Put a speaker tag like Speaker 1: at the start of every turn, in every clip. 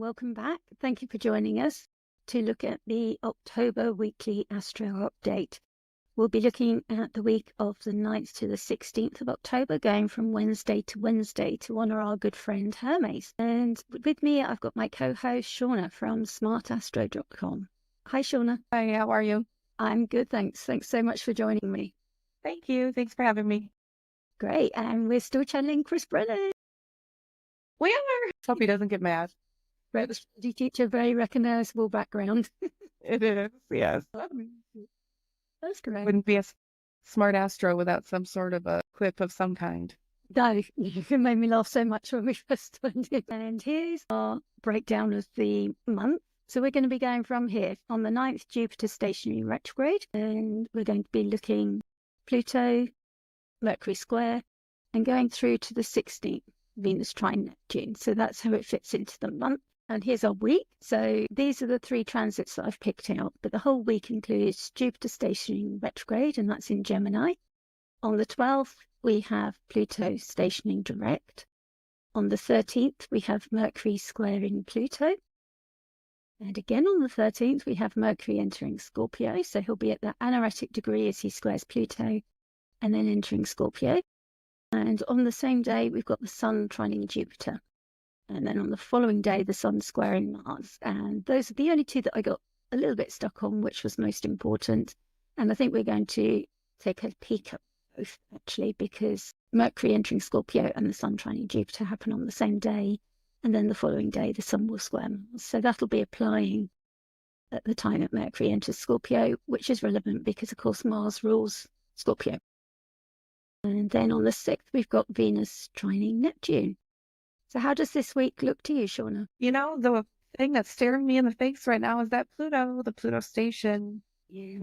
Speaker 1: welcome back. Thank you for joining us to look at the October weekly Astro update. We'll be looking at the week of the 9th to the 16th of October, going from Wednesday to honour our good friend Hermes. And with me, I've got my co-host Shauna from smartastro.com. Hi, Shauna.
Speaker 2: Hi, how are you?
Speaker 1: I'm good, thanks. Thanks so much for joining me.
Speaker 2: Thank you. Thanks for having me.
Speaker 1: Great. And we're still channeling Chris Brennan.
Speaker 2: We are. Hope he doesn't get mad.
Speaker 1: Right, the teacher, very recognisable background.
Speaker 2: It is, yes.
Speaker 1: That's great.
Speaker 2: Wouldn't be a smart astro without some sort of a quip of some kind.
Speaker 1: No, you made me laugh so much when we first started it. And here's our breakdown of the month. So we're going to be going from here. On the 9th, Jupiter stationary retrograde, and we're going to be looking Pluto, Mercury square, and going through to the 16th, Venus trine Neptune. So that's how it fits into the month. And here's our week. So these are the 3 transits that I've picked out, but the whole week includes Jupiter stationing retrograde, and that's in Gemini. On the 12th, we have Pluto stationing direct. On the 13th, we have Mercury squaring Pluto. And again on the 13th, we have Mercury entering Scorpio. So he'll be at that anaretic degree as he squares Pluto and then entering Scorpio. And on the same day, we've got the Sun trining Jupiter. And then on the following day, the Sun squaring Mars. And those are the only 2 that I got a little bit stuck on, which was most important. And I think we're going to take a peek at both, actually, because Mercury entering Scorpio and the Sun trining Jupiter happen on the same day. And then the following day, the Sun will square Mars. So that'll be applying at the time that Mercury enters Scorpio, which is relevant because, of course, Mars rules Scorpio. And then on the 6th, we've got Venus trining Neptune. So how does this week look to you, Shauna?
Speaker 2: You know, the thing that's staring me in the face right now is that Pluto, the Pluto station.
Speaker 1: Yeah.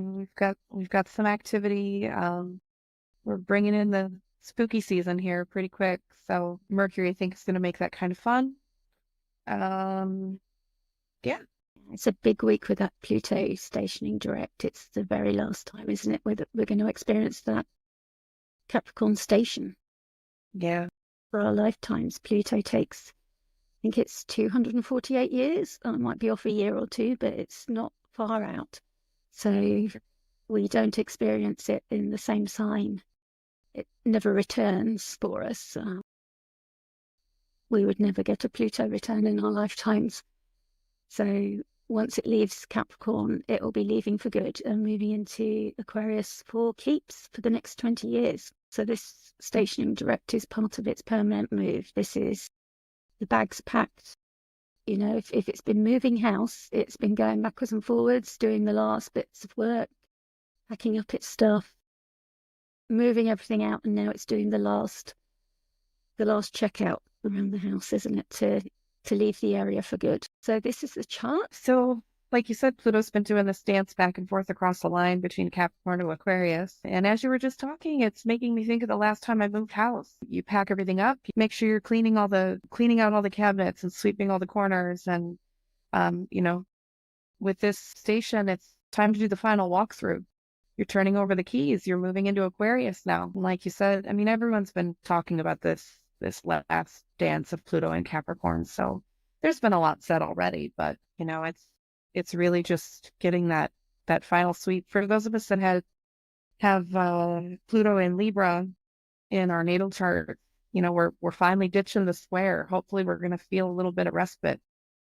Speaker 2: We've got some activity. We're bringing in the spooky season here pretty quick. So Mercury, I think, is going to make that kind of fun. Yeah.
Speaker 1: It's a big week with that Pluto stationing direct. It's the very last time, isn't it, we're going to experience that Capricorn station.
Speaker 2: Yeah.
Speaker 1: For our lifetimes. Pluto takes, I think it's 248 years. I might be off a year or 2, but it's not far out. So we don't experience it in the same sign. It never returns for us. We would never get a Pluto return in our lifetimes. So once it leaves Capricorn, it will be leaving for good and moving into Aquarius for keeps for the next 20 years. So this stationing direct is part of its permanent move. This is the bags packed. You know, if it's been moving house, it's been going backwards and forwards, doing the last bits of work, packing up its stuff, moving everything out, and now it's doing the last checkout around the house, isn't it, to leave the area for good. So this is the chart.
Speaker 2: So, like you said, Pluto's been doing this dance back and forth across the line between Capricorn and Aquarius. And as you were just talking, it's making me think of the last time I moved house. You pack everything up, you make sure you're cleaning out all the cabinets and sweeping all the corners. And, you know, with this station, it's time to do the final walkthrough. You're turning over the keys. You're moving into Aquarius now. And like you said, I mean, everyone's been talking about this last dance of Pluto and Capricorn. So there's been a lot said already, but you know, it's really just getting that final sweep. For those of us that have Pluto and Libra in our natal chart, you know, we're finally ditching the square. Hopefully we're going to feel a little bit of respite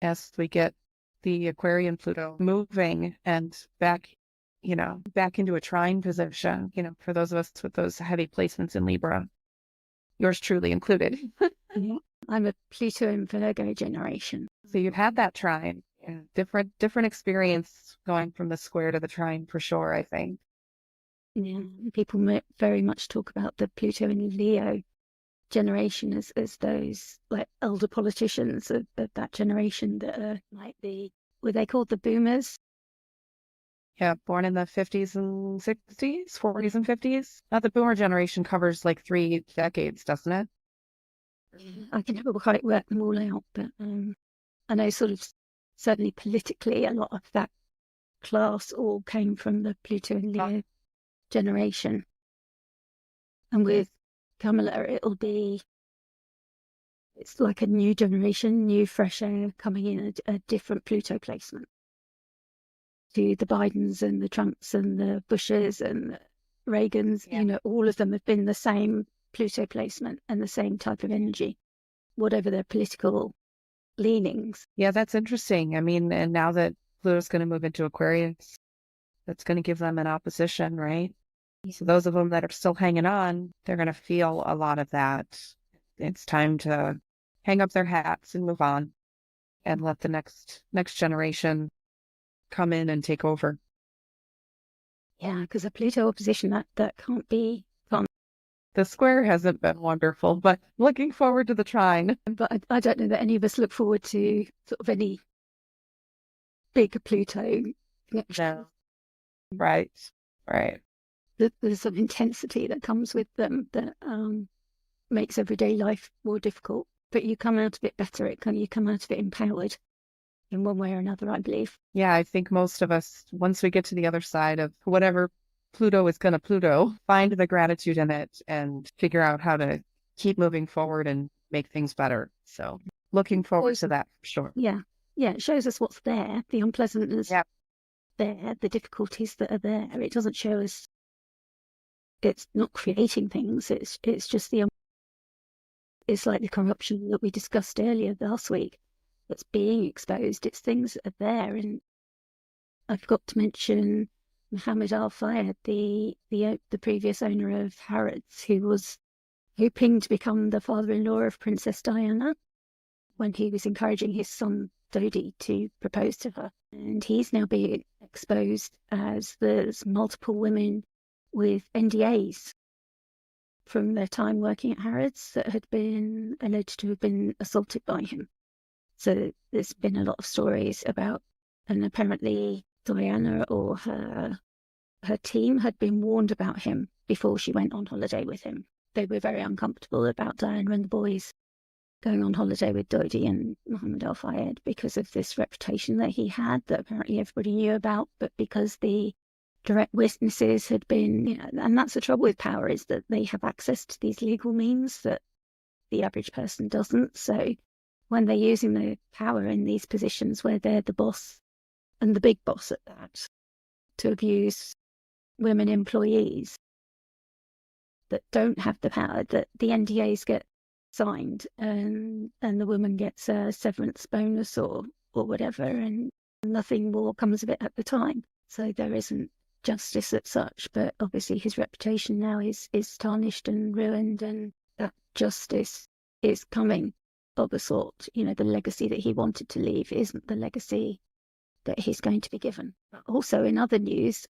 Speaker 2: as we get the Aquarian Pluto moving and back into a trine position, you know, for those of us with those heavy placements in Libra. Yours truly included.
Speaker 1: I'm a Pluto and Virgo generation.
Speaker 2: So you've had that trine. Yeah. Different experience going from the square to the trine for sure, I think.
Speaker 1: Yeah, people very much talk about the Pluto and Leo generation as those like elder politicians of that generation that are like were they called the boomers?
Speaker 2: Yeah, born in the 50s and 60s, 40s and 50s. Now the boomer generation covers like 3 decades, doesn't it?
Speaker 1: I can never quite work them all out, but I know sort of certainly politically a lot of that class all came from the Pluto and Leo generation. And with Kamala, it'll be It's like a new generation, new fresh air coming in, a different Pluto placement to the Bidens and the Trumps and the Bushes and the Reagans.
Speaker 2: Yeah.
Speaker 1: All of them have been the same Pluto placement and the same type of energy, whatever their political leanings.
Speaker 2: Yeah, that's interesting. I mean, and now that Pluto's going to move into Aquarius, that's going to give them an opposition, right? So those of them that are still hanging on, they're going to feel a lot of that. It's time to hang up their hats and move on and let the next generation come in and take over.
Speaker 1: Yeah, because a Pluto opposition that can't be fun.
Speaker 2: The square hasn't been wonderful, but looking forward to the trine.
Speaker 1: But I don't know that any of us look forward to sort of any big Pluto connection.
Speaker 2: No. Right.
Speaker 1: There's some intensity that comes with them that makes everyday life more difficult. But you come out of it better. You come out of it empowered in one way or another, I believe.
Speaker 2: Yeah, I think most of us, once we get to the other side of whatever Pluto is going to Pluto, find the gratitude in it and figure out how to keep moving forward and make things better. So looking forward to that for sure.
Speaker 1: Yeah. It shows us what's there, the unpleasantness there, the difficulties that are there. It doesn't show us it's not creating things. It's just it's like the corruption that we discussed earlier last week that's being exposed. It's things that are there. And I forgot to mention Mohammed Al Fayed, the previous owner of Harrods, who was hoping to become the father-in-law of Princess Diana when he was encouraging his son Dodi to propose to her. And he's now being exposed as there's multiple women with NDAs from their time working at Harrods that had been alleged to have been assaulted by him. So there's been a lot of stories about, and apparently Diana or her team had been warned about him before she went on holiday with him. They were very uncomfortable about Diana and the boys going on holiday with Dodi and Mohammed Al Fayed because of this reputation that he had that apparently everybody knew about, but because the direct witnesses had been, and that's the trouble with power, is that they have access to these legal means that the average person doesn't. So when they're using the power in these positions where they're the boss and the big boss at that, to abuse women employees that don't have the power, that the NDAs get signed and the woman gets a severance bonus or whatever, and nothing more comes of it at the time. So there isn't justice as such, but obviously his reputation now is tarnished and ruined, and that justice is coming of a sort. The legacy that he wanted to leave isn't the legacy that he's going to be given. But also in other news,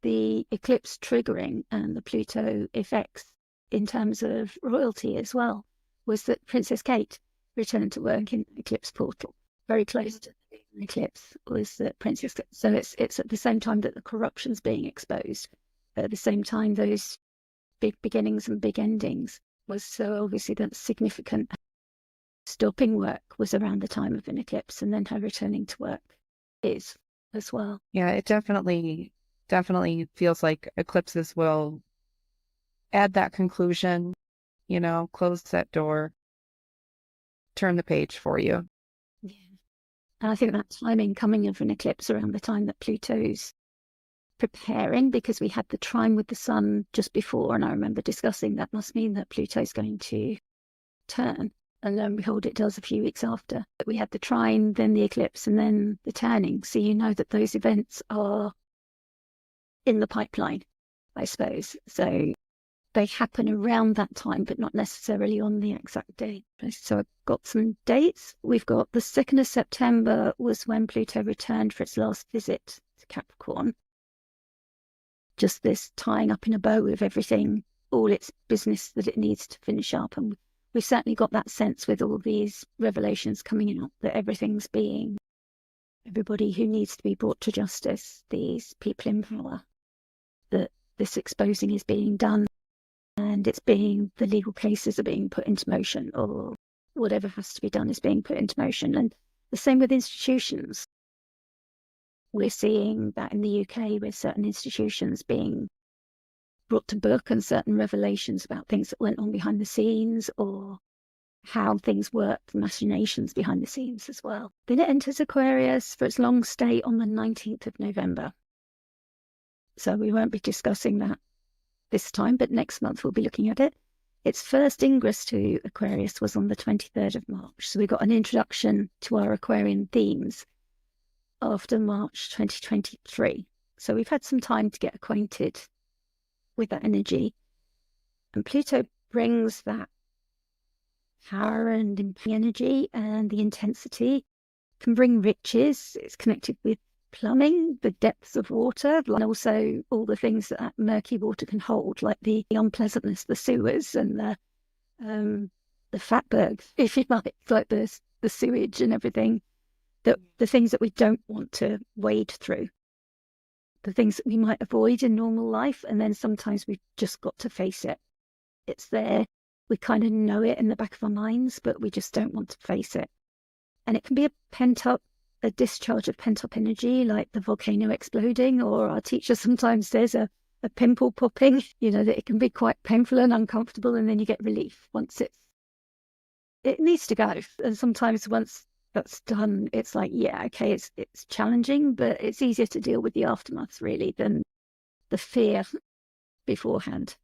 Speaker 1: the eclipse triggering and the Pluto effects in terms of royalty as well was that Princess Kate returned to work in the eclipse portal. Very close to the eclipse was that Princess Kate. So it's at the same time that the corruption's being exposed. At the same time, those big beginnings and big endings was so obviously that's significant. Stopping work was around the time of an eclipse, and then her returning to work is as well.
Speaker 2: Yeah, it definitely feels like eclipses will add that conclusion, close that door, turn the page for you.
Speaker 1: Yeah. And I think that timing coming of an eclipse around the time that Pluto's preparing, because we had the trine with the sun just before, and I remember discussing that must mean that Pluto's going to turn. And lo and behold, it does a few weeks after. But we had the trine, then the eclipse, and then the turning. So you know that those events are in the pipeline, I suppose. So they happen around that time, but not necessarily on the exact date. So I've got some dates. We've got the 2nd of September was when Pluto returned for its last visit to Capricorn. Just this tying up in a bow with everything, all its business that it needs to finish up. And we've certainly got that sense with all these revelations coming out that everything's being, everybody who needs to be brought to justice, these people in power, that this exposing is being done. And the legal cases are being put into motion, or whatever has to be done is being put into motion. And the same with institutions. We're seeing that in the UK with certain institutions being brought to book and certain revelations about things that went on behind the scenes, or how things work, the machinations behind the scenes as well. Then it enters Aquarius for its long stay on the 19th of November. So we won't be discussing that this time, but next month we'll be looking at it. Its first ingress to Aquarius was on the 23rd of March. So we got an introduction to our Aquarian themes after March 2023. So we've had some time to get acquainted with that energy. And Pluto brings that power and energy and the intensity, can bring riches. It's connected with plumbing, the depths of water, and also all the things that murky water can hold, like the unpleasantness, the sewers and the fatbergs, if you like the sewage and everything, the things that we don't want to wade through, the things that we might avoid in normal life, and then sometimes we've just got to face it. It's there. We kind of know it in the back of our minds, but we just don't want to face it. And it can be a discharge of pent-up energy, like the volcano exploding, or our teacher sometimes says a pimple popping, that it can be quite painful and uncomfortable, and then you get relief once it needs to go. And sometimes once that's done, it's like, yeah, okay, it's challenging, but it's easier to deal with the aftermath, really, than the fear beforehand.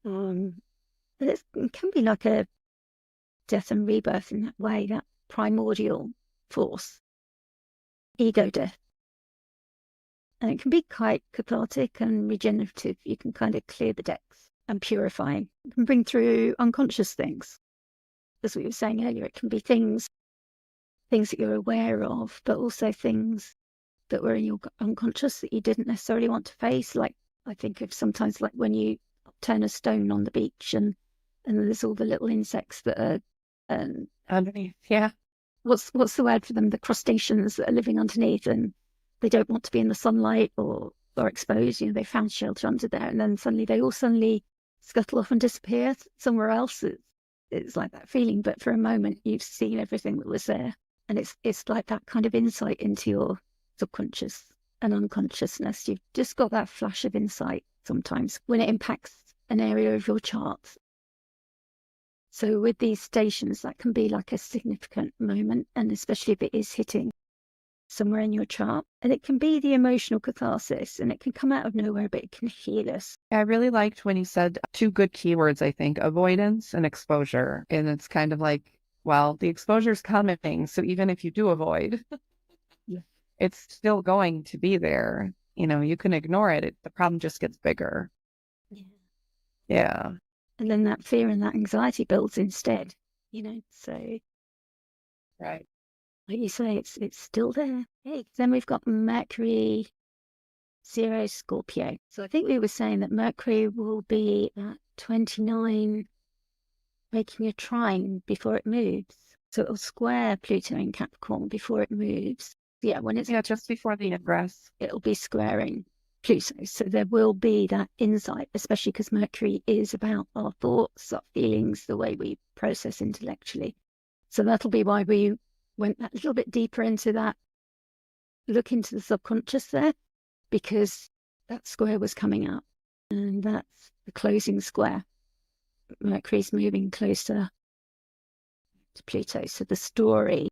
Speaker 1: But it can be like a death and rebirth in that way, that primordial force, ego death. And it can be quite cathartic and regenerative. You can kind of clear the decks and purifying. It can bring through unconscious things. As we were saying earlier, it can be things that you're aware of, but also things that were in your unconscious that you didn't necessarily want to face. Like, I think of sometimes like when you turn a stone on the beach and there's all the little insects that are
Speaker 2: underneath. Yeah.
Speaker 1: What's the word for them? The crustaceans that are living underneath, and they don't want to be in the sunlight or exposed. They found shelter under there, and then they all scuttle off and disappear somewhere else. It's like that feeling, but for a moment you've seen everything that was there, and it's like that kind of insight into your subconscious and unconsciousness. You've just got that flash of insight sometimes when it impacts an area of your chart. So with these stations, that can be like a significant moment, and especially if it is hitting somewhere in your chart. And it can be the emotional catharsis, and it can come out of nowhere, but it can heal us.
Speaker 2: I really liked when you said two good keywords, I think, avoidance and exposure. And it's kind of like, well, the exposure's coming, so even if you do avoid,
Speaker 1: yeah,
Speaker 2: it's still going to be there. You can ignore it. The problem just gets bigger. Yeah.
Speaker 1: And then that fear and that anxiety builds instead, so.
Speaker 2: Right.
Speaker 1: Like you say, it's still there. Hey, then we've got Mercury 0 Scorpio. So I think we were saying that Mercury will be at 29, making a trine before it moves. So it'll square Pluto in Capricorn before it moves. Yeah, when it's
Speaker 2: just before the ingress,
Speaker 1: it'll be squaring Pluto. So there will be that insight, especially because Mercury is about our thoughts, our feelings, the way we process intellectually. So that'll be why we went that little bit deeper into that, look into the subconscious there, because that square was coming up, and that's the closing square. Mercury's moving closer to Pluto. So the story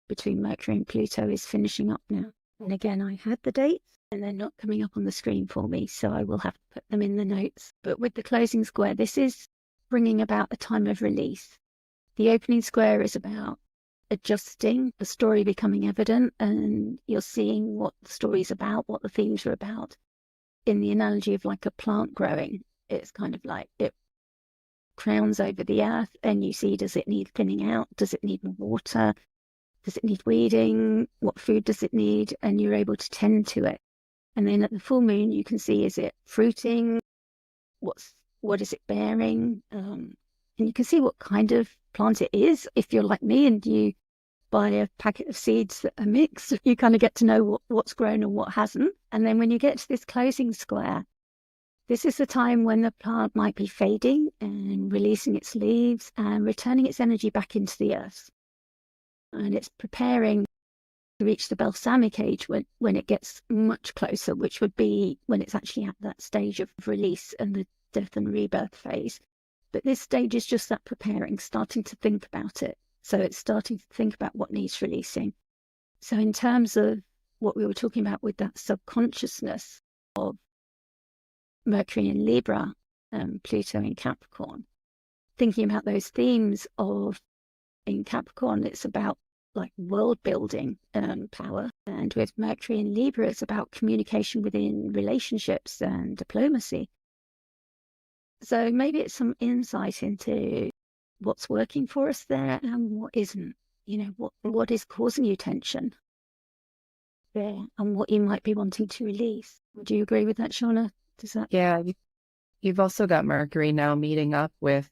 Speaker 1: between Mercury and Pluto is finishing up now. And again, I had the dates and they're not coming up on the screen for me, so I will have to put them in the notes. But with the closing square, this is bringing about a time of release. The opening square is about adjusting, the story becoming evident, and you're seeing what the story's about, what the themes are about. In the analogy of like a plant growing, it's kind of like it crowns over the earth and you see, does it need thinning out? Does it need more water? Does it need weeding? What food does it need? And you're able to tend to it. And then at the full moon, you can see, is it fruiting? What is it bearing? And you can see what kind of plant it is. If you're like me and you buy a packet of seeds that are mixed, you kind of get to know what's grown and what hasn't. And then when you get to this closing square, this is the time when the plant might be fading and releasing its leaves and returning its energy back into the earth. And it's preparing to reach the balsamic age when it gets much closer, which would be when it's actually at that stage of release and the death and rebirth phase. But this stage is just that preparing, starting to think about it. So it's starting to think about what needs releasing. So in terms of what we were talking about with that subconsciousness of Mercury in Libra and Pluto in Capricorn, thinking about those themes of in Capricorn, it's about like world building power. And with Mercury in Libra, it's about communication within relationships and diplomacy. So maybe it's some insight into what's working for us there and what isn't. You know, what is causing you tension there and what you might be wanting to release. Would you agree with that, Shauna? Does that?
Speaker 2: Yeah, you've also got Mercury now meeting up with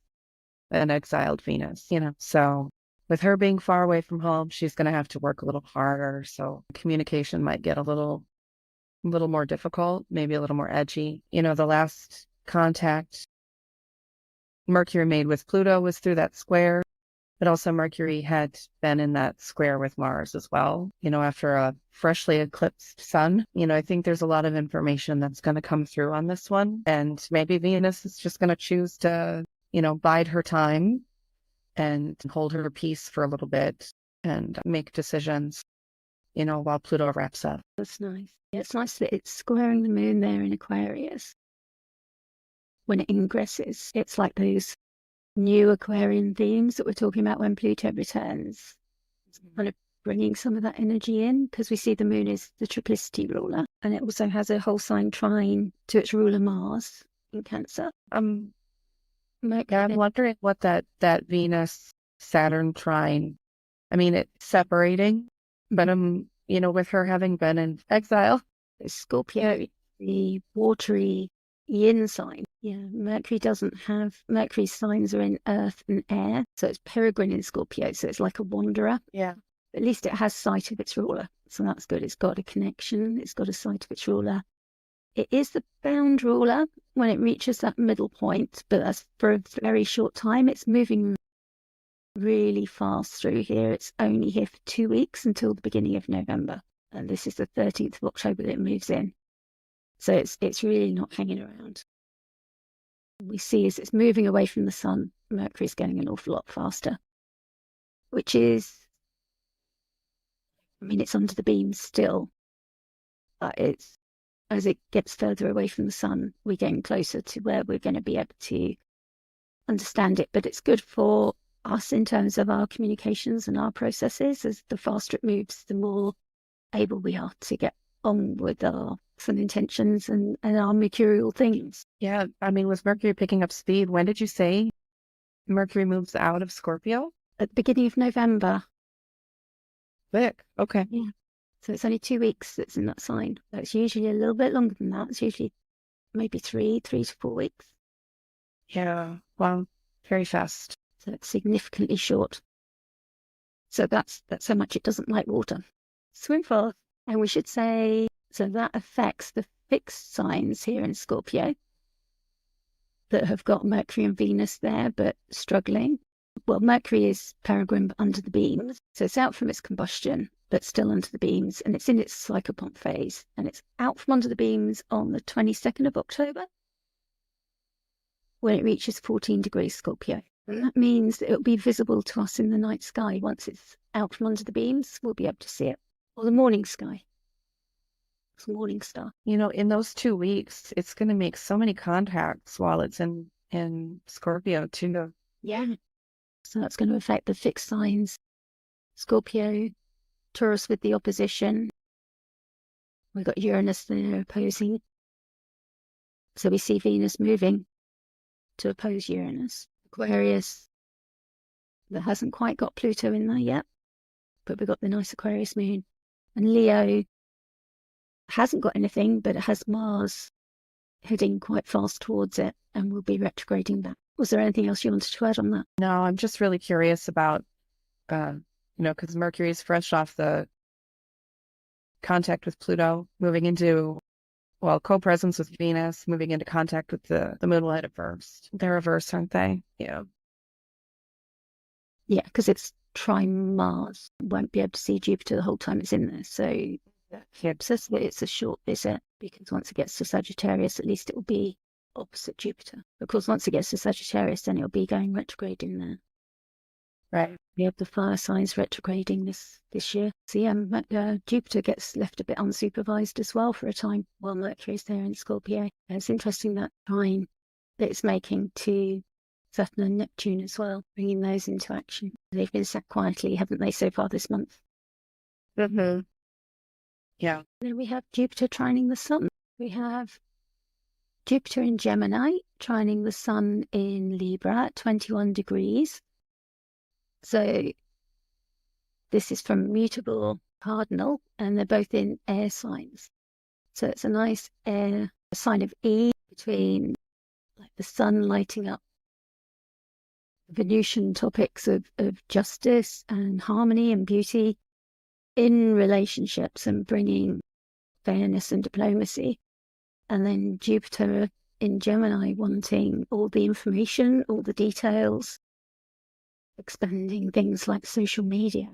Speaker 2: an exiled Venus, so with her being far away from home, she's going to have to work a little harder. So communication might get a little more difficult, maybe a little more edgy. The last contact Mercury made with Pluto was through that square, but also Mercury had been in that square with Mars as well, after a freshly eclipsed sun. I think there's a lot of information that's going to come through on this one. And maybe Venus is just going to choose to, bide her time and hold her peace for a little bit and make decisions, while Pluto wraps up.
Speaker 1: That's nice. Yeah, it's nice that it's squaring the moon there in Aquarius. When it ingresses, it's like those new Aquarian themes that we're talking about when Pluto returns. It's kind of bringing some of that energy in, because we see the moon is the triplicity ruler, and it also has a whole sign trine to its ruler Mars in Cancer.
Speaker 2: I'm wondering what that Venus Saturn trine, it's separating, but with her having been in exile,
Speaker 1: Scorpio, the watery yin sign. Yeah, Mercury's signs are in earth and air, so it's peregrine in Scorpio, so it's like a wanderer.
Speaker 2: Yeah.
Speaker 1: At least it has sight of its ruler, so that's good. It's got a connection, it's got a sight of its ruler. It is the bound ruler when it reaches that middle point, but that's for a very short time. It's moving really fast through here. It's only here for 2 weeks until the beginning of November, and this is the 13th of October that it moves in. So it's really not hanging around. We see as it's moving away from the sun, Mercury's getting an awful lot faster, which is, it's under the beam still, but it's, as it gets further away from the sun, we're getting closer to where we're going to be able to understand it. But it's good for us in terms of our communications and our processes. As the faster it moves, the more able we are to get on with our sun intentions and our mercurial things.
Speaker 2: Yeah, with Mercury picking up speed, when did you say Mercury moves out of Scorpio?
Speaker 1: At the beginning of November.
Speaker 2: Quick. Okay.
Speaker 1: Yeah. So it's only 2 weeks that's in that sign. It's usually a little bit longer than that. It's usually maybe 3 to 4 weeks.
Speaker 2: Yeah. Wow. Very fast.
Speaker 1: So it's significantly short. So that's how much it doesn't like water. Swim fast. And we should say, so that affects the fixed signs here in Scorpio that have got Mercury and Venus there, but struggling. Well, Mercury is peregrine under the beams, so it's out from its combustion, but still under the beams, and it's in its psychopomp phase, and it's out from under the beams on the 22nd of October when it reaches 14 degrees Scorpio. And that means that it'll be visible to us in the night sky. Once it's out from under the beams, we'll be able to see it. Or the morning sky. It's a morning star.
Speaker 2: In those 2 weeks, it's going to make so many contacts while it's in Scorpio too.
Speaker 1: Yeah. So that's going to affect the fixed signs. Scorpio, Taurus with the opposition. We've got Uranus there opposing. So we see Venus moving to oppose Uranus. Aquarius, that hasn't quite got Pluto in there yet, but we've got the nice Aquarius moon. And Leo hasn't got anything, but it has Mars heading quite fast towards it and will be retrograding back. Was there anything else you wanted to add on that?
Speaker 2: No, I'm just really curious about, because Mercury is fresh off the contact with Pluto, moving into, co-presence with Venus, moving into contact with the moonlight at first. They're reversed, aren't they? Yeah.
Speaker 1: Yeah, because it's trine Mars. Won't be able to see Jupiter the whole time it's in there. So it's a short visit, because once it gets to Sagittarius, at least it will be opposite Jupiter. Of course, once it gets to Sagittarius, then it'll be going retrograde in there.
Speaker 2: Right.
Speaker 1: We have the fire signs retrograding this year. So yeah, Jupiter gets left a bit unsupervised as well for a time while Mercury's there in Scorpio. It's interesting that trine that it's making to Saturn and Neptune as well, bringing those into action. They've been sat quietly, haven't they, so far this month?
Speaker 2: Mm-hmm. Yeah.
Speaker 1: Then we have Jupiter trining the Sun. We have Jupiter in Gemini trining the Sun in Libra at 21 degrees. So this is from mutable cardinal, and they're both in air signs. So it's a nice air, a sign of ease between like the sun lighting up Venusian topics of justice and harmony and beauty in relationships and bringing fairness and diplomacy. And then Jupiter in Gemini wanting all the information, all the details, expanding things like social media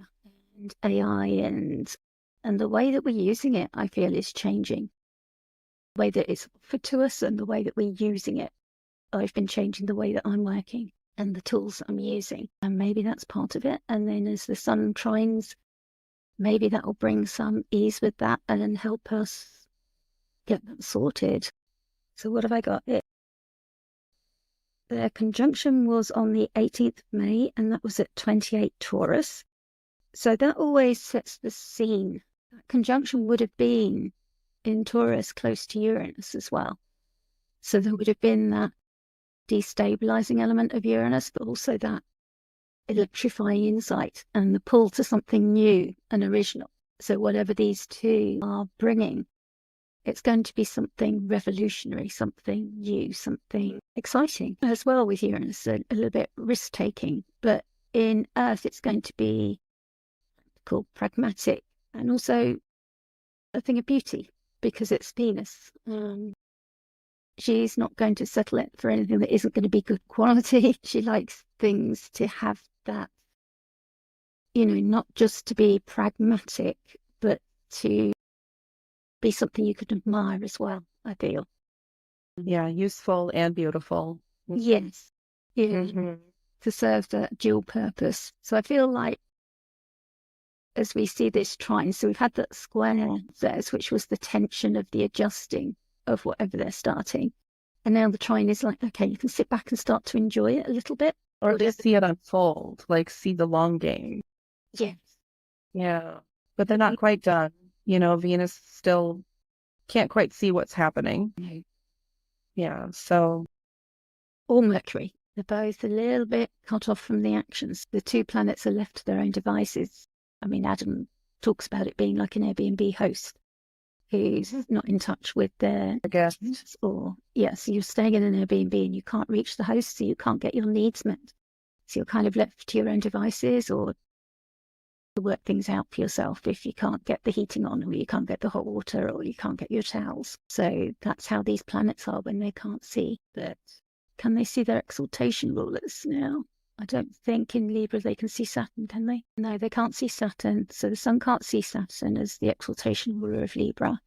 Speaker 1: and AI and the way that we're using it, I feel, is changing. The way that it's offered to us and the way that we're using it. I've been changing the way that I'm working and the tools that I'm using. And maybe that's part of it. And then as the sun trines, maybe that will bring some ease with that and help us get that sorted. So what have I got here? Their conjunction was on the 18th of May, and that was at 28 Taurus. So that always sets the scene. That conjunction would have been in Taurus close to Uranus as well. So there would have been that destabilizing element of Uranus, but also that electrifying insight and the pull to something new and original. So whatever these two are bringing, it's going to be something revolutionary, something new, something exciting as well with Uranus, a little bit risk-taking. But in Earth, it's going to be called pragmatic and also a thing of beauty because it's Venus. She's not going to settle it for anything that isn't going to be good quality. She likes things to have that, not just to be pragmatic, but to be something you could admire as well, I feel.
Speaker 2: Yeah, useful and beautiful.
Speaker 1: Yes. Yeah.
Speaker 2: Mm-hmm.
Speaker 1: To serve that dual purpose. So I feel like as we see this trine, so we've had that square there, which was the tension of the adjusting of whatever they're starting. And now the trine is like, okay, you can sit back and start to enjoy it a little bit.
Speaker 2: Or just see it unfold, like see the long game.
Speaker 1: Yes.
Speaker 2: Yeah. But they're not quite done. Venus still can't quite see what's happening.
Speaker 1: No.
Speaker 2: Yeah, so.
Speaker 1: Or Mercury. They're both a little bit cut off from the actions. The two planets are left to their own devices. I mean, Adam talks about it being like an Airbnb host who's not in touch with their guests. Or, so you're staying in an Airbnb and you can't reach the host, so you can't get your needs met. So you're kind of left to your own devices or to work things out for yourself if you can't get the heating on or you can't get the hot water or you can't get your towels. So that's how these planets are when they can't see. But can they see their exaltation rulers now? I don't think in Libra they can see Saturn, can they? No, they can't see Saturn. So the Sun can't see Saturn as the exaltation ruler of Libra.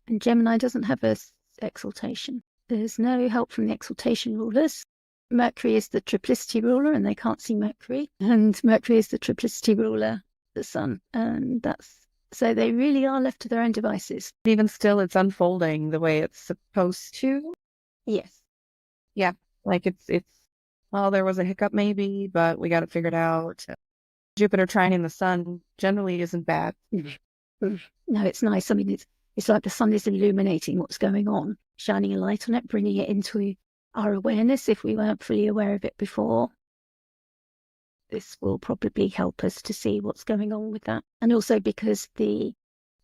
Speaker 1: And Gemini doesn't have a exaltation. There's no help from the exaltation rulers. Mercury is the triplicity ruler and they can't see Mercury. And Mercury is the triplicity ruler, the Sun. And so they really are left to their own devices.
Speaker 2: Even still, it's unfolding the way it's supposed to.
Speaker 1: Yes.
Speaker 2: Yeah. Like it's well, there was a hiccup maybe, but we got it figured out. Jupiter trining the Sun generally isn't bad.
Speaker 1: No, it's nice. I mean, it's like the Sun is illuminating what's going on, shining a light on it, bringing it into our awareness if we weren't fully aware of it before. This will probably help us to see what's going on with that. And also because the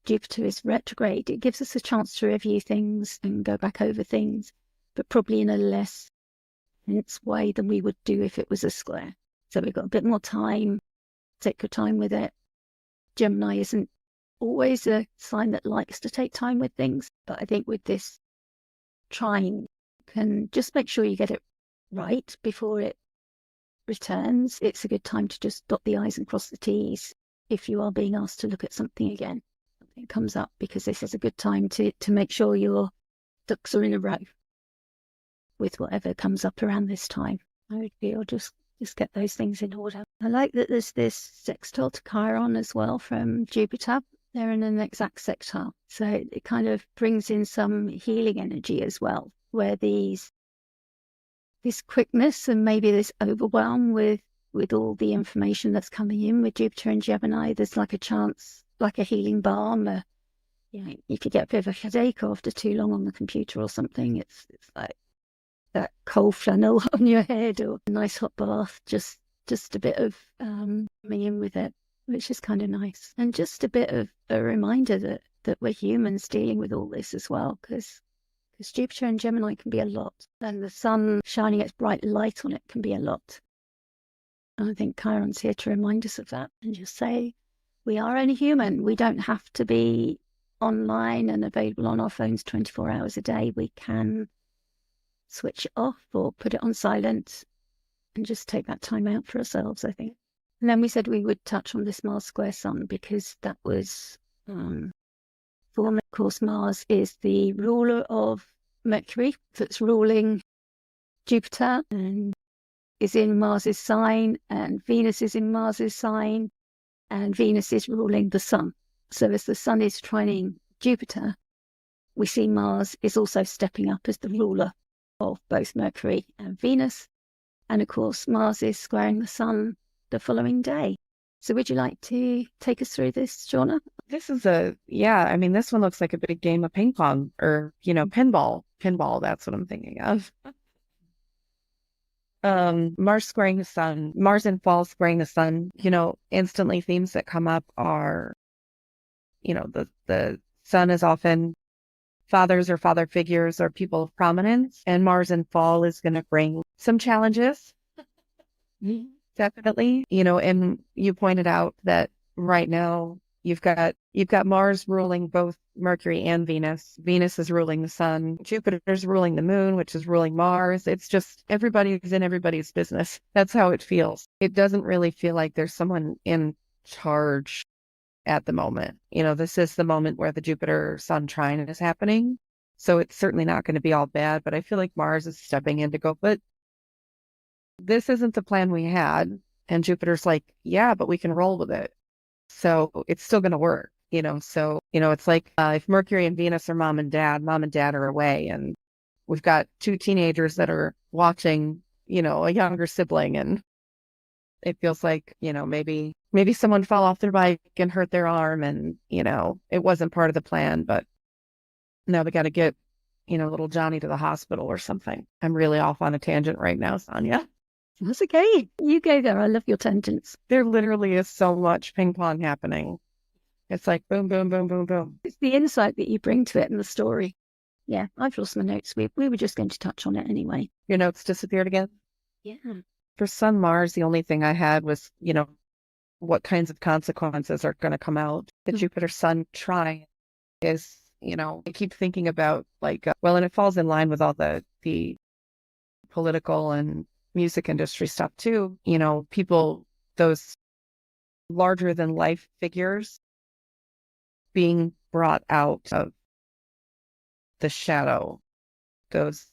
Speaker 1: Jupiter is retrograde, it gives us a chance to review things and go back over things, but probably in a less intense way than we would do if it was a square. So we've got a bit more time, take your time with it. Gemini isn't always a sign that likes to take time with things, but I think with this trine, can just make sure you get it right before it returns. It's a good time to just dot the I's and cross the T's if you are being asked to look at something again. Something comes up, because this is a good time to make sure your ducks are in a row. with whatever comes up around this time. I would feel just get those things in order. I like that there's this sextile to Chiron as well from Jupiter. They're in an exact sextile. So it kind of brings in some healing energy as well, where this quickness and maybe this overwhelm with all the information that's coming in with Jupiter and Gemini, there's like a chance, like a healing balm. If you get a bit of a headache after too long on the computer or something, it's like that cold flannel on your head or a nice hot bath, just a bit of coming in with it, which is kind of nice. And just a bit of a reminder that we're humans dealing with all this as well, because Jupiter and Gemini can be a lot, and the sun shining its bright light on it can be a lot. And I think Chiron's here to remind us of that and just say, we are only human. We don't have to be online and available on our phones 24 hours a day. We can switch it off or put it on silent and just take that time out for ourselves, I think. And then we said we would touch on this Mars square Sun, because that was, of course, Mars is the ruler of Mercury that's ruling Jupiter and is in Mars's sign, and Venus is in Mars's sign, and Venus is ruling the Sun. So as the Sun is trining Jupiter, we see Mars is also stepping up as the ruler of both Mercury and Venus. And of course, Mars is squaring the Sun the following day. So would you like to take us through this, Shauna?
Speaker 2: This is this one looks like a big game of ping pong or, pinball. Pinball, that's what I'm thinking of. Mars squaring the Sun, Mars in fall squaring the Sun, instantly themes that come up are, the Sun is often fathers or father figures or people of prominence, and Mars in fall is going to bring some challenges. Definitely, and you pointed out that right now you've got Mars ruling both Mercury and Venus. Venus is ruling the Sun. Jupiter's ruling the Moon, which is ruling Mars. It's just everybody's in everybody's business. That's how it feels. It doesn't really feel like there's someone in charge at the moment. This is the moment where the Jupiter-Sun trine is happening. So it's certainly not going to be all bad, but I feel like Mars is stepping in to go, but this isn't the plan we had. And Jupiter's like, yeah, but we can roll with it. So it's still going to work, So, it's like if Mercury and Venus are mom and dad are away, and we've got two teenagers that are watching, a younger sibling, and it feels like, maybe someone fell off their bike and hurt their arm, and, it wasn't part of the plan, but now we got to get, little Johnny to the hospital or something. I'm really off on a tangent right now, Sonia.
Speaker 1: That's okay. You go there. I love your tangents.
Speaker 2: There literally is so much ping pong happening. It's like boom, boom, boom, boom, boom.
Speaker 1: It's the insight that you bring to it and the story. Yeah, I've lost my notes. We were just going to touch on it anyway.
Speaker 2: Your notes disappeared again?
Speaker 1: Yeah.
Speaker 2: For Sun Mars, the only thing I had was, what kinds of consequences are going to come out. The Jupiter-Sun trine is, I keep thinking about and it falls in line with all the political and music industry stuff too. People, those larger than life figures being brought out of the shadow, those,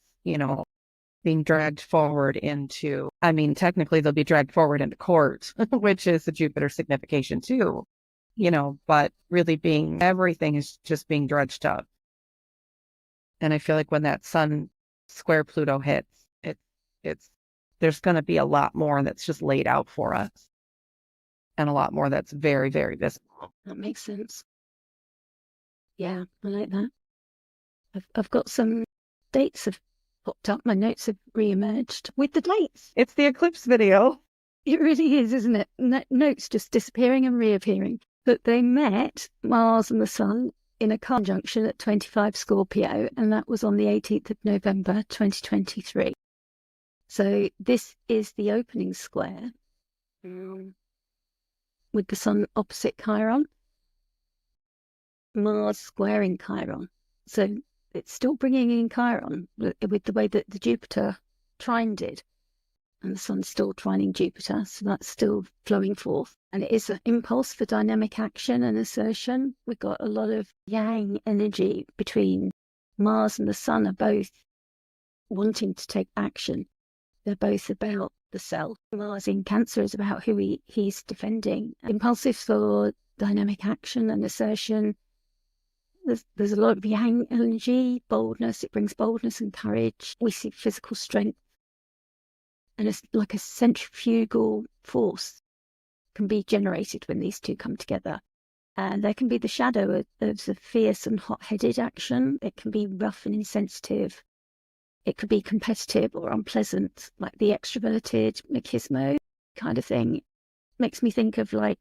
Speaker 2: being dragged forward into, technically they'll be dragged forward into court, which is the Jupiter signification too, but really everything is just being dredged up. And I feel like when that Sun square Pluto hits, there's going to be a lot more that's just laid out for us, and a lot more that's very, very visible.
Speaker 1: That makes sense. Yeah, I like that. I've got some dates have popped up. My notes have re-emerged with the dates.
Speaker 2: It's the eclipse video.
Speaker 1: It really is, isn't it? Notes just disappearing and reappearing. But they met, Mars and the Sun, in a conjunction at 25 Scorpio, and that was on the 18th of November 2023. So this is the opening square with the Sun opposite Chiron, Mars squaring Chiron. So it's still bringing in Chiron with the way that the Jupiter trine did. And the Sun's still trining Jupiter, so that's still flowing forth. And it is an impulse for dynamic action and assertion. We've got a lot of yang energy between Mars and the Sun are both wanting to take action. They're both about the self. Mars in Cancer is about who he's defending. Impulsive for dynamic action and assertion. There's a lot of yang energy, boldness. It brings boldness and courage. We see physical strength. And it's like a centrifugal force can be generated when these two come together. And there can be the shadow of the fierce and hot-headed action. It can be rough and insensitive. It could be competitive or unpleasant, like the extroverted machismo kind of thing. Makes me think of like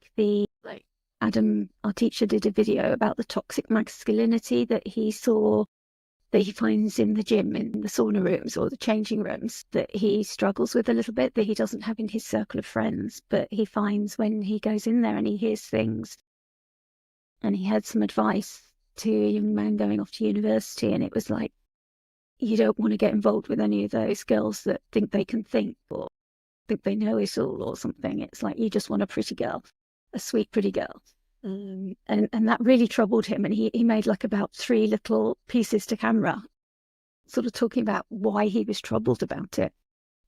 Speaker 1: Adam, our teacher, did a video about the toxic masculinity that he saw, that he finds in the gym, in the sauna rooms or the changing rooms, that he struggles with a little bit, that he doesn't have in his circle of friends, but he finds when he goes in there and he hears things. And he had some advice to a young man going off to university, and it was like, you don't want to get involved with any of those girls that think they can think or think they know it all or something. It's like, you just want a pretty girl, a sweet, pretty girl. And that really troubled him. And he made like about 3 little pieces to camera, sort of talking about why he was troubled about it.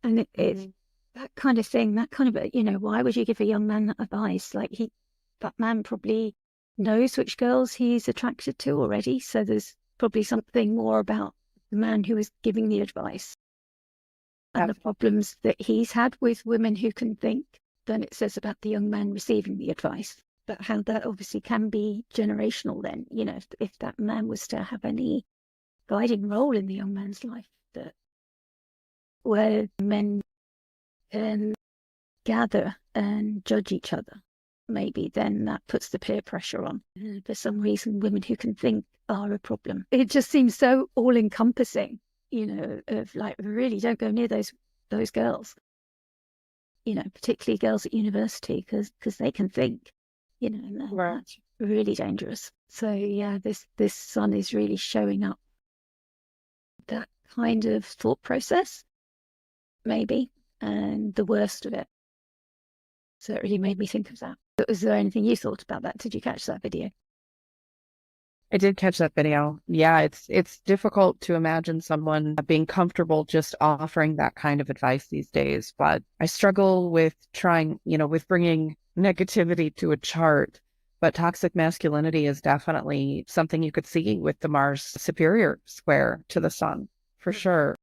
Speaker 1: And it's that kind of thing, that kind of, why would you give a young man that advice? Like that man probably knows which girls he's attracted to already. So there's probably something more about the man who is giving the advice and the problems that he's had with women who can think than it says about the young man receiving the advice. But how that obviously can be generational then, if that man was to have any guiding role in the young man's life, that where men can gather and judge each other, maybe then that puts the peer pressure on. For some reason, women who can think are a problem. It just seems so all-encompassing, of like, really don't go near those girls, particularly girls at university, because they can think, and that's really dangerous. So yeah, this sun is really showing up that kind of thought process, maybe, and the worst of it. So it really made me think of that. But was there anything you thought about that? Did you catch that video?
Speaker 2: I did catch that video. Yeah, it's difficult to imagine someone being comfortable just offering that kind of advice these days. But I struggle with trying, with bringing negativity to a chart. But toxic masculinity is definitely something you could see with the Mars superior square to the sun, for sure.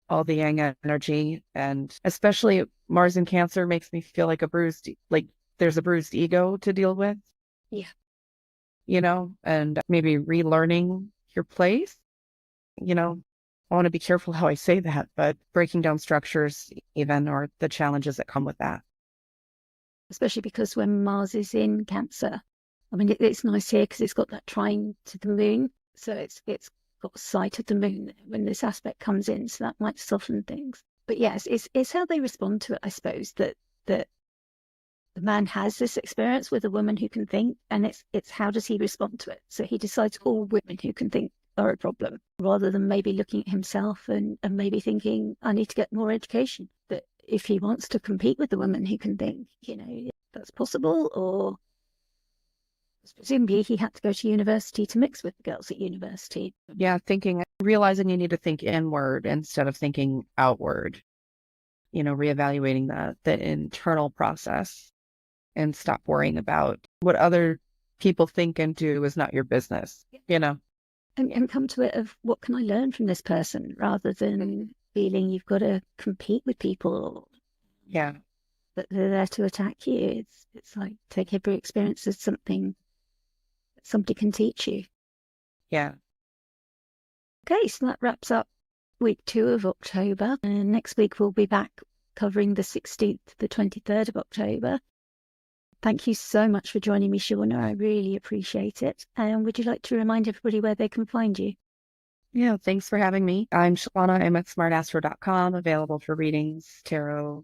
Speaker 2: All the yang energy, and especially Mars in Cancer makes me feel like there's a bruised ego to deal with.
Speaker 1: Yeah.
Speaker 2: And maybe relearning your place. I want to be careful how I say that, but breaking down structures even, or the challenges that come with that.
Speaker 1: Especially because when Mars is in Cancer, I mean, it's nice here because it's got that trine to the moon. So it's got sight of the moon when this aspect comes in. So that might soften things. But yes, it's how they respond to it, I suppose, that the man has this experience with a woman who can think, and it's how does he respond to it? So he decides all women who can think are a problem, rather than maybe looking at himself and maybe thinking, I need to get more education. That if he wants to compete with the woman who can think, that's possible. Or presumably he had to go to university to mix with the girls at university.
Speaker 2: Yeah, realizing you need to think inward instead of thinking outward. Reevaluating the internal process. And stop worrying about what other people think and do is not your business,
Speaker 1: And come to it of, what can I learn from this person, rather than feeling you've got to compete with people.
Speaker 2: Yeah.
Speaker 1: That they're there to attack you. It's like, take every experience as something that somebody can teach you.
Speaker 2: Yeah.
Speaker 1: Okay, so that wraps up week 2 of October. And next week we'll be back covering the 16th to the 23rd of October. Thank you so much for joining me, Shauna. I really appreciate it. And would you like to remind everybody where they can find you?
Speaker 2: Yeah, thanks for having me. I'm Shauna. I'm at smartastro.com, available for readings, tarot,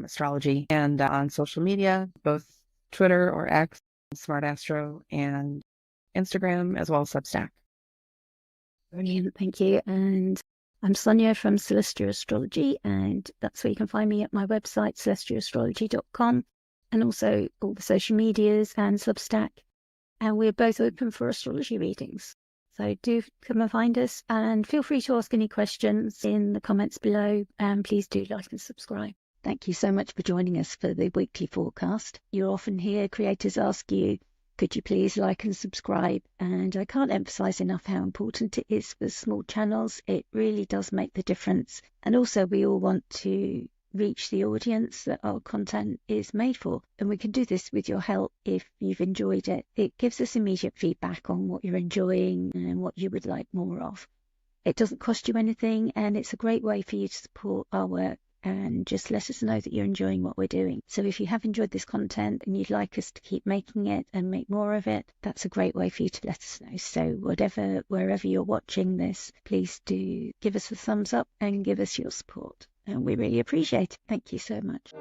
Speaker 2: astrology, and on social media, both Twitter or X, SmartAstro, and Instagram, as well as Substack.
Speaker 1: Brilliant, thank you. And I'm Sonia from Celestia Astrology, and that's where you can find me at my website, celestiaastrology.com. And also all the social medias and Substack. And we're both open for astrology readings. So do come and find us, and feel free to ask any questions in the comments below, and please do like and subscribe. Thank you so much for joining us for the weekly forecast. You often hear creators ask you, could you please like and subscribe? And I can't emphasize enough how important it is for small channels. It really does make the difference. And also we all want to reach the audience that our content is made for. And we can do this with your help if you've enjoyed it. It gives us immediate feedback on what you're enjoying and what you would like more of. It doesn't cost you anything, and it's a great way for you to support our work and just let us know that you're enjoying what we're doing. So if you have enjoyed this content and you'd like us to keep making it and make more of it, that's a great way for you to let us know. So wherever you're watching this, please do give us a thumbs up and give us your support. And we really appreciate it. Thank you so much.